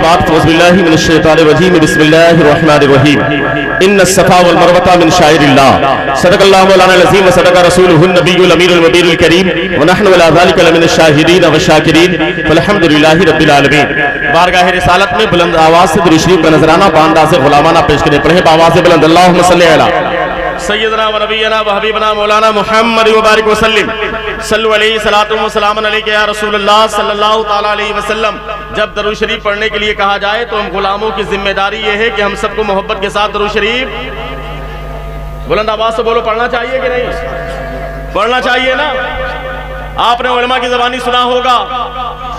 بعد فاعوذ باللہ من الشیطان الرجیم بسم اللہ الرحمن الرحیم ان الصفا والمروہ من شعائر اللہ صدق اللہ مولانا العظیم وصدق رسولہ النبی الامین المبین الکریم ونحن علی ذلک لمن الشاہدین والشاکرین والحمد للہ رب العالمین. بارگاہ رسالت میں بلند آواز سے درود شریف کا نذرانہ بانداز غلامانہ پیش کریں. پڑھیں بآواز بلند اللہم صلی علی سیدنا و نبینا و حبیبنا مولانا محمد مبارک وسلم صلو علیہ صلاۃ و سلام علیکہ یا رسول اللہ صلی اللہ تعالی علیہ وسلم. جب درود شریف پڑھنے کے لیے کہا جائے تو ہم غلاموں کی ذمہ داری یہ ہے کہ ہم سب کو محبت کے ساتھ درود شریف بلند آواز سے بولو. پڑھنا چاہیے کہ نہیں؟ پڑھنا چاہیے نا. آپ نے علماء کی زبانی سنا ہوگا,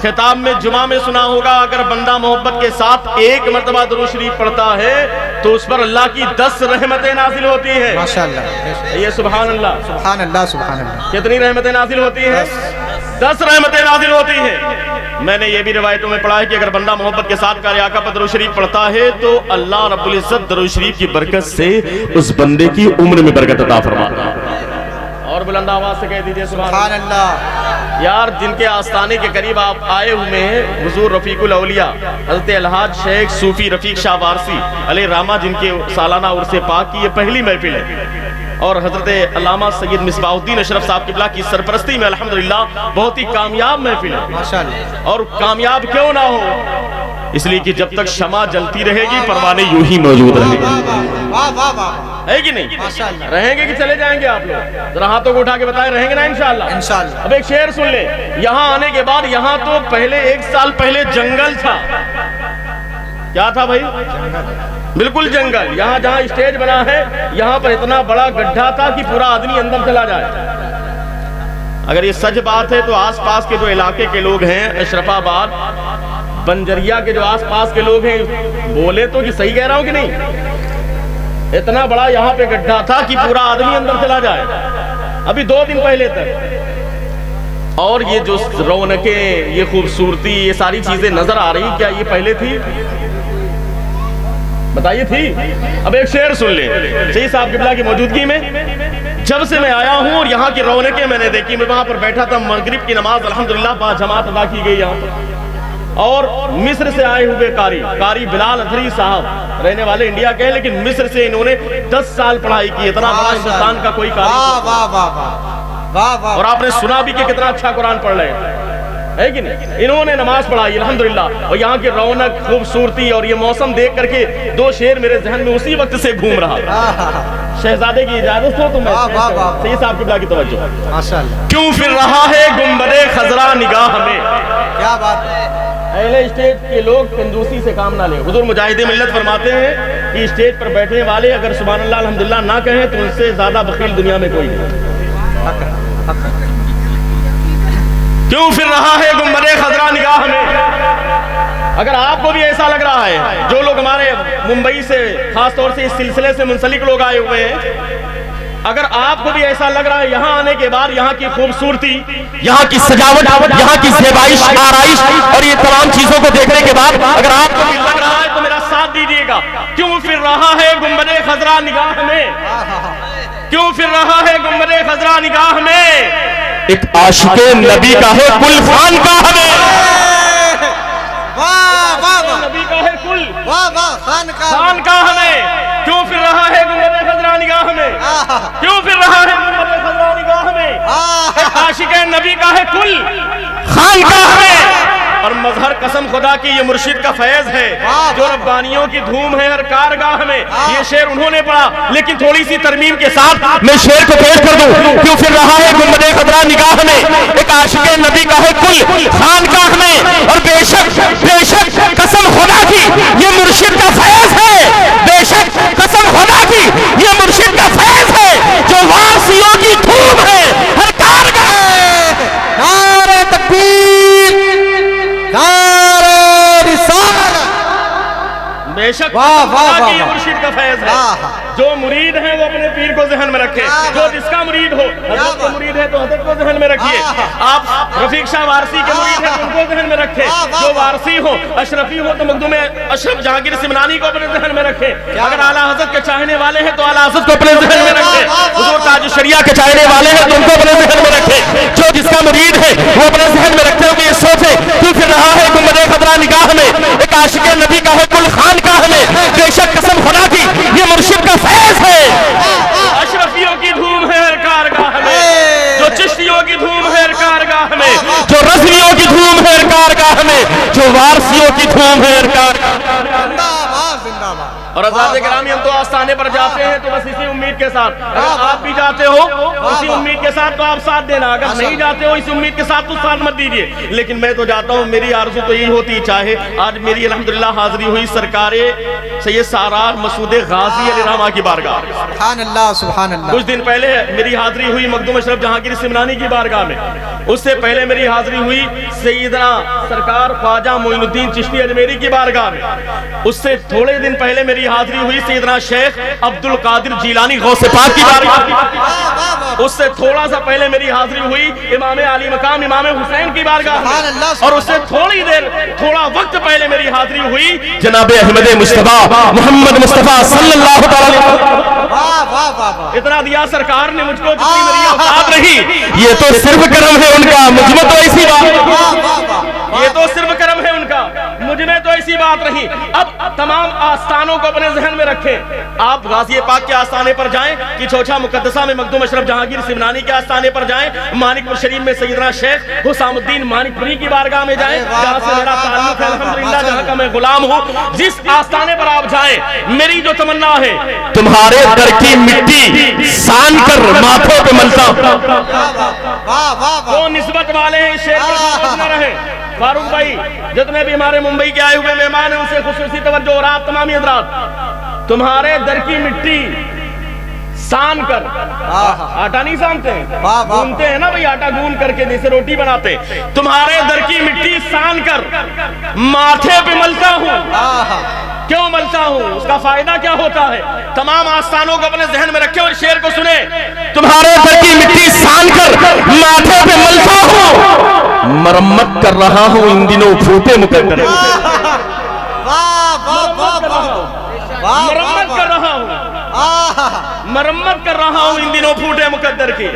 خطاب میں جمعہ میں سنا ہوگا, اگر بندہ محبت کے ساتھ ایک مرتبہ درود شریف پڑھتا ہے تو اس پر اللہ کی 10 رحمتیں نازل ہوتی ہیں. ماشاءاللہ, یہ سبحان اللہ سبحان اللہ سبحان اللہ. کتنی رحمتیں نازل ہوتی ہیں؟ 10 رحمتیں نازل ہوتی ہیں. میں نے یہ بھی روایتوں میں پڑھا ہے کہ اگر بندہ محبت کے ساتھ کار آقا پر درود شریف پڑھتا ہے تو اللہ رب العزت درود شریف کی برکت سے اس بندے کی عمر میں برکت عطا فرماتا ہے. اور بلند آواز سے کہہ دیجئے سبحان اللہ. یار جن کے آستانے کے قریب آپ آئے ہوئے ہیں, حضور رفیق الاولیاء حضرت الحاج شیخ صوفی رفیق شاہ وارسی علیہ رحمہ, جن کے سالانہ عرس پاک کی یہ پہلی محفل ہے, اور حضرت علامہ سید مصباح الدین اشرف صاحب قبلہ کی سرپرستی میں الحمدللہ بہت ہی کامیاب محفل ہے ماشاءاللہ. اور کامیاب کیوں نہ ہو, اس لیے کہ جب تک شمع جلتی رہے گی پروانے یوں ہی موجود رہیں گے, ہے کہ نہیں؟ رہیں گے کہ چلے جائیں گے آپ لوگ؟ ذرا ہاتھوں کو اٹھا کے بتائیں, رہیں گے نا انشاءاللہ. اب ایک شعر سن لیں. یہاں آنے کے بعد یہاں تو پہلے 1 سال پہلے جنگل تھا. کیا تھا بھائی؟ بالکل جنگل. یہاں جہاں اسٹیج بنا ہے یہاں پر اتنا بڑا گڈھا تھا کہ پورا آدمی اندر چلا جائے. اگر یہ سچ بات ہے تو آس پاس کے جو علاقے کے لوگ ہیں, اشرف آباد بنجریا کے جو آس پاس کے لوگ ہیں, بولے تو کہ صحیح کہہ رہا ہوں کہ نہیں؟ اتنا بڑا یہاں پہ گڈھا تھا کہ پورا آدمی اندر چلا جائے ابھی 2 دن پہلے تک. اور یہ جو رونقیں, یہ خوبصورتی, یہ ساری چیزیں نظر آ رہی, کیا یہ پہلے تھی؟ بتائیے تھی؟ اب ایک شعر سن لیں سید صاحب قبلہ کی موجودگی میں. جب سے میں آیا ہوں اور یہاں کی رونقیں میں نے دیکھی, میں وہاں پر بیٹھا تھا, مغرب کی نماز الحمدللہ با جماعت ادا کی گئی یہاں پر, اور مصر سے آئے ہوئے قاری بلال اظہری صاحب, رہنے والے انڈیا کے ہیں لیکن مصر سے انہوں نے 10 سال پڑھائی کی. اتنا بڑا ہندوستان کا کوئی قاری, اور آپ نے سنا بھی کہ کتنا اچھا قرآن پڑھ رہے ہیں, ہے کہ نہیں؟ انہوں نے نماز پڑھائی الحمدللہ. اور یہاں کی رونق, خوبصورتی اور یہ موسم دیکھ کر کے 2 شعر میرے ذہن میں اسی وقت سے گھوم رہا تھا. شہزادے کی اجازت ہو تو میں سید صاحب قبلہ کی توجہ. ماشاءاللہ. کیوں پھر رہا ہے گنبد خضرا نگاہ میں. کیا بات ہے. اہل اسٹیج کے لوگ کنجوسی سے کام نہ لیں. حضور مجاہد ملت فرماتے ہیں کہ اسٹیج پر بیٹھنے والے اگر سبحان اللہ الحمدللہ نہ کہیں تو ان سے زیادہ بخیل دنیا میں کوئی نہیں. کیوں پھر رہا ہے گنبد خضرا نگاہ میں. اگر آپ کو بھی ایسا لگ رہا ہے, جو لوگ ہمارے ممبئی سے خاص طور سے اس سلسلے سے منسلک لوگ آئے ہوئے ہیں, اگر آپ کو بھی ایسا لگ رہا ہے یہاں آنے کے بعد یہاں کی خوبصورتی, یہاں کی سجاوٹ, یہاں کی زیبائش, آرائش اور یہ تمام چیزوں کو دیکھنے کے بعد اگر آپ کو بھی لگ رہا ہے تو میرا ساتھ دیجیے گا. کیوں پھر رہا ہے گنبد خضرا نگاہ میں, کیوں پھر رہا ہے گنبد خضرا نگاہ میں. ایک عاشق نبی کا ہے کل خان کا ہمیں, نبی کا ہے کل خان کا ہمیں. کیوں پھر رہا ہے گنبد خضرا نگاہ میں, کیوں پھر رہا ہے گنبد خضرا نگاہ میں. ایک عاشق نبی کا ہے کل خان کا ہمیں. اور مظہر قسم خدا کی یہ مرشد کا فیض ہے, جو ربانیوں کی دھوم ہے ہر کارگاہ میں. یہ شعر انہوں نے پڑھا لیکن تھوڑی سی ترمیم کے ساتھ میں شعر کو پیش کر دوں. کیوں پھر رہا ہے گنبد خضرا نگاہ میں, ایک عاشق نبی کا ہے کل خان کا ہمیں. اور بے شک قسم خدا کی یہ مرشد کا فیض ہے, بے شک قسم خدا کی یہ مرشد کا فیض ہے, جو وارثیوں کی دھوم ہے ہر کارگاہ. نعرہ تکبیر, نعرہ رسالت. بے شک یہ مرشد کا فیض ہے. جو مرید ہیں وہ اپنے پیر کو ذہن میں رکھے, جو جس کا مرید ہو, حضرت کا مرید ہے تو حضرت کو ذہن میں رکھیے. آپ رفیق شاہ وارسی کے مرید ہیں تو ان کو ذہن میں رکھے. جو وارسی ہو, اشرفی ہو تو مخدوم اشرف جہانگیر سمنانی کو اپنے ذہن میں رکھے. اگر اعلیٰ حضرت کے چاہنے والے ہیں تو اعلیٰ حضرت کو اپنے ذہن میں رکھے. حضور تاج الشریعہ کے چاہنے والے ہیں تو ان کو اپنے ذہن میں رکھے. جو جس کا مرید ہے وہ اپنے ذہن میں رکھتے ہوئے یہ سوچے کیوں پھر رہا ہے گنبد خضرا نگاہ میں, ایک عاشق کی دھوم ہے ارکان زندہ باد زندہ باد. اور حضرات گرامی ہم تو آستانے پر جاتے ہیں تو بس اسی امید کے ساتھ, اگر آپ بھی جاتے ہو اسی امید کے ساتھ تو آپ ساتھ دینا, اگر نہیں جاتے ہو اسی امید کے ساتھ تو ساتھ مت دیجیے. لیکن میں تو جاتا ہوں, میری آرزو تو یہی ہوتی, چاہے آج میری الحمدللہ حاضری ہوئی سرکار سید سارار مسعود غازی علیہ الرحمہ کی بارگاہ. سبحان اللہ سبحان اللہ. کچھ دن پہلے میری حاضری ہوئی مخدوم اشرف جہانگیر سمنانی کی بارگاہ میں, اس سے پہلے میری حاضری ہوئی سیدنا سرکار خواجہ معین الدین چشتی اجمیری کی بارگاہ میں, اس سے تھوڑے دن پہلے میری حاضری ہوئی سیدنا شیخ عبد القادر جیلانی غوث پاک کی بارگاہ میں, اس سے تھوڑا سا پہلے میری حاضری ہوئی امام علی مقام امام حسین کی بارگاہ میں, اور اس سے تھوڑا وقت پہلے میری حاضری ہوئی جناب احمد مصطفیٰ محمد مصطفیٰ صلی اللہ علیہ وسلم. اتنا دیا سرکار نے مجھ کو جتنی میری اوقات رہی, یہ تو صرف کرم ہے ان کا, مجھ میں تو ایسی بات, یہ تو صرف کرم ہے ان کا, مجھ میں تو ایسی بات رہی. اب تمام آستانوں کو اپنے ذہن میں رکھیں. آپ غازی پاک کے آستانے پر جائیں کہ چھوچا مقدسہ میں مخدوم اشرف جہانگیر سمنانی کے آستانے پر جائیں, مانک پور شریف میں سیدنا شیخ حسام الدین مانک پوری کی بارگاہ میں جائیں جہاں سے میرا تعلق ہے الحمدللہ, جہاں کا میں غلام ہوں. جس آستانے پر آپ جائیں, میری جو تمنا ہے تمہارے در کی مٹی سان کر ماتھوں پہ ملتا ہوں. وہ نسبت والے ہیں اس شعر پر خاموش نہ رہے. فاروق بھائی, جتنے بھی ہمارے ممبئی کے آئے ہوئے مہمان ہیں ان سے خصوصی توجہ, اور آپ تمامی حضرات تمہارے در کی مٹی سان کر, آٹا نہیں سانتے ہیں, گونتے ہیں نا بھئی, آٹا گون کر کے جیسے روٹی بناتے, تمہارے در کی مٹی سان کر ماتھے پہ ملتا ہوں. کیوں ملتا ہوں, اس کا فائدہ کیا ہوتا ہے؟ تمام آستانوں کو اپنے ذہن میں رکھیں اور شعر کو سنیں. تمہارے در کی مٹی سان کر ماتھے پہ ملتا ہوں, مرمت کر رہا ہوں ان دنوں پھوٹے مقدر. مرمت کر رہا ہوں, مرمت کر رہا ہوں ان دنوں پھوٹے مقدر کی.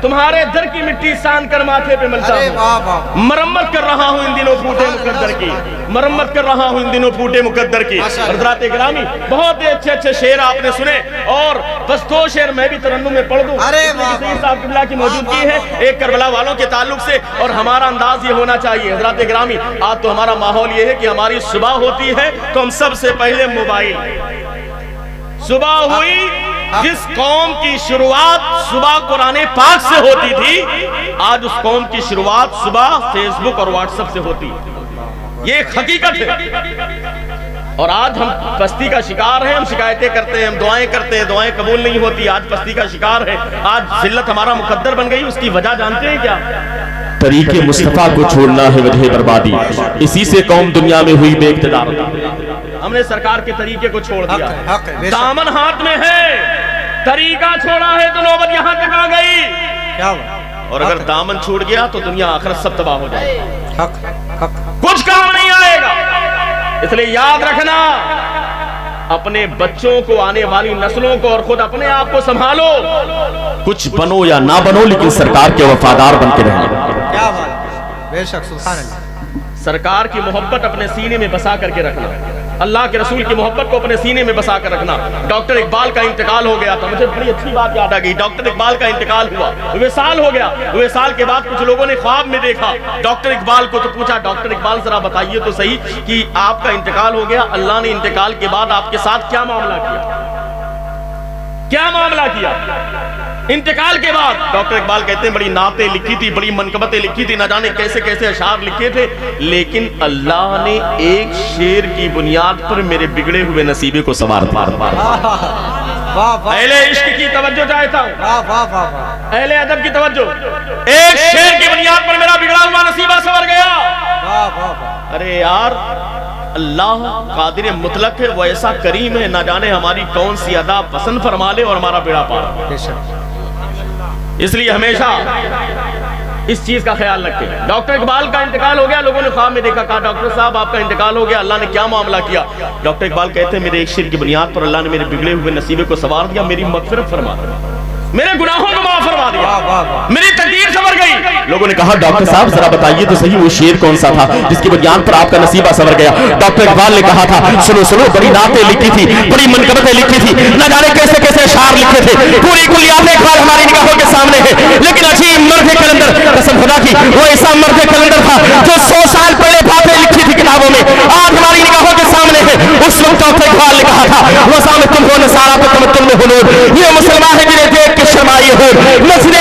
تمہارے در کی مٹی سان کر ماتھے پہ ملتا ہوں, مرمت کر رہا ہوں ان دنوں پھوٹے مقدر کی, مرمت کر رہا ہوں ان دنوں پھوٹے مقدر کی. حضرات گرامی, بہت اچھے اچھے شعر آپ نے سنے, اور بس دو شعر میں بھی ترنم میں پڑھ دوں. سید صاحب قبلہ کی موجودگی ہے ایک کربلا والوں کے تعلق سے, اور ہمارا انداز یہ ہونا چاہیے. حضرات گرامی, آج تو ہمارا ماحول یہ ہے کہ ہماری صبح ہوتی ہے تو ہم سب سے پہلے موبائل, صبح ہوئی جس قوم کی شروعات صبح قرآن پاک سے ہوتی تھی, آج اس قوم کی شروعات صبح فیس بک اور واٹس ایپ سے ہوتی. یہ ایک حقیقت ہے, اور آج ہم پستی کا شکار ہیں. ہم شکایتیں کرتے ہیں, ہم دعائیں کرتے ہیں, دعائیں قبول نہیں ہوتی, آج پستی کا شکار ہے, آج ذلت ہمارا مقدر بن گئی. اس کی وجہ جانتے ہیں کیا؟ طریق مصطفیٰ کو چھوڑنا ہے وجہ بربادی, اسی سے قوم دنیا میں ہوئی بے اقتدار. ہم نے سرکار کے طریقے کو چھوڑ دیا, دامن ہاتھ میں ہے, طریقہ چھوڑا ہے تو نوبت یہاں تک آ گئی. اور اگر دامن چھوڑ گیا تو دنیا آخرت سب تباہ ہو جائے, کچھ کام نہیں آئے گا. اس لئے یاد رکھنا, اپنے بچوں کو, آنے والی نسلوں کو اور خود اپنے آپ کو سنبھالو. کچھ بنو یا نہ بنو لیکن سرکار کے وفادار بن کے رہنا. کیا بات, بے شک, سبحان اللہ. سرکار کی محبت اپنے سینے میں بسا کر کے رکھنا, اللہ کے رسول کی محبت کو اپنے سینے میں بسا کر رکھنا. ڈاکٹر اقبال کا انتقال ہو گیا تھا, مجھے بڑی اچھی بات یاد آ گئی. ڈاکٹر اقبال کا انتقال ہوا, وصال ہو گیا. وصال کے بعد کچھ لوگوں نے خواب میں دیکھا ڈاکٹر اقبال کو, تو پوچھا ڈاکٹر اقبال ذرا بتائیے تو صحیح کہ آپ کا انتقال ہو گیا, اللہ نے انتقال کے بعد آپ کے ساتھ کیا معاملہ کیا, کیا معاملہ کیا انتقال کے بعد؟ ڈاکٹر اقبال کہتے ہیں بڑی نعتیں لکھی تھی, بڑی منقبتیں لکھی تھی, نہ جانے کیسے کیسے اشعار لکھے تھے, لیکن اللہ نے ایک شعر کی بنیاد پر میرے بگڑے ہوئے نصیبے کو سنوار دیا. اہل عشق کی توجہ چاہتا ہوں, اہل ادب کی توجہ, ایک شعر کی بنیاد پر میرا بگڑا ہوا نصیبہ سنور گیا. ارے یار, اللہ قادر مطلق ہے, وہ ایسا کریم ہے, نہ جانے ہماری کون سی ادا پسند فرما لے اور ہمارا بیڑا پار. اس لیے ہمیشہ اس چیز کا خیال رکھیں. ڈاکٹر اقبال کا انتقال ہو گیا, لوگوں نے خواب میں دیکھا, کہا ڈاکٹر صاحب آپ کا انتقال ہو گیا, اللہ نے کیا معاملہ کیا؟ ڈاکٹر اقبال کہتے ہیں میرے ایک شعر کی بنیاد پر اللہ نے میرے بگڑے ہوئے نصیبے کو سنوار دیا, میری مغفرت فرما دیا, میرے گناہوں کو معاف فرما دیا, میری تقدیر سنور گئی. لوگوں نے کہا ڈاکٹر صاحب ذرا بتائیے تو صحیح وہ شعر کون سا تھا جس کی بنیاد پر آپ کا نصیبہ سنور گیا؟ ڈاکٹر اقبال نے کہا تھا سنو سنو, بڑی نعتیں لکھی تھی, بڑی منقبتیں لکھی تھی, نہ جانے کیسے کیسے اشعار لکھے تھے, پوری کلیات اقبال ہماری نگاہوں کے سامنے ہے, لیکن عجیب مرد کلندر, قسم خدا کی وہ ایسا مرد کلندر تھا جو 100 سال پہلے باتیں لکھی تھی کتابوں میں, ختم ہنود یہ مسلمان ہے جنہیں دیکھ کے شرمائی ہو مسجد